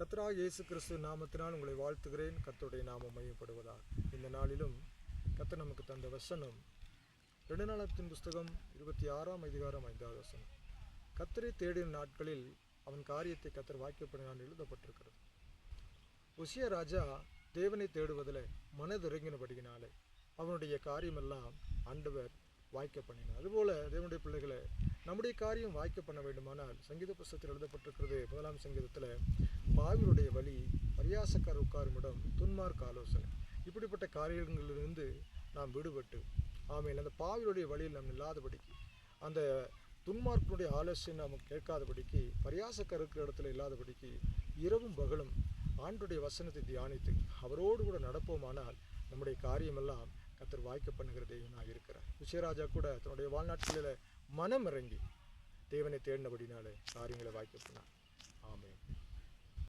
கர்த்தராகிய இயேசு கிறிஸ்து நாமத்தினால் உங்களை வாழ்த்துகிறேன். கர்த்தருடைய நாமம் மையப்படுவதாக. இந்த நாளிலும் கர்த்தர் நமக்கு தந்த வசனம் 2 நாளாகமத்தின் புஸ்தகம் 26ஆம் அதிகாரம் 5வது வசனம். கர்த்தரை தேடின நாட்களில் அவன் காரியத்தை கர்த்தர் வாக்கியப்படினான் எழுதப்பட்டிருக்கிறது. உசியா ராஜா தேவனை தேடுவதில் மனதிறங்கினபடியினாலே அவனுடைய காரியமெல்லாம் ஆண்டவர் வாய்க்க பண்ணினார். அதுபோல தேவனுடைய பிள்ளைகளை நம்முடைய காரியம் வாய்க்க பண்ண வேண்டுமானால் சங்கீத புஸ்தகத்தில் எழுதப்பட்டிருக்கிறது. 1ஆம் சங்கீதத்தில் பாவியுடைய வழி, பரியாசக்காரர் உட்காரும் இடம், துன்மார்க்க ஆலோசனை, இப்படிப்பட்ட காரியங்களிலிருந்து நாம் விடுபட்டு ஆமேன் அந்த பாவியுடைய வழியில் நாம் இல்லாதபடிக்கு, அந்த துன்மார்க்கனுடைய ஆலோசனை நாம் கேட்காதபடிக்கு, பரியாசக்காரர் இருக்கிற இடத்துல இல்லாதபடிக்கு இரவும் பகலும் ஆண்டுடைய வசனத்தை தியானித்து அவரோடு கூட நடப்போமானால் நம்முடைய காரியமெல்லாம் கர்த்தர் வாய்க்க பண்ணுகிற தேவனாக இருக்கிறார். உசியா கூட தன்னுடைய வாழ்நாட்களில் மனம் இறங்கி தேவனை தேடினபடினாலே காரியங்களை வாய்க்க பண்ணார்.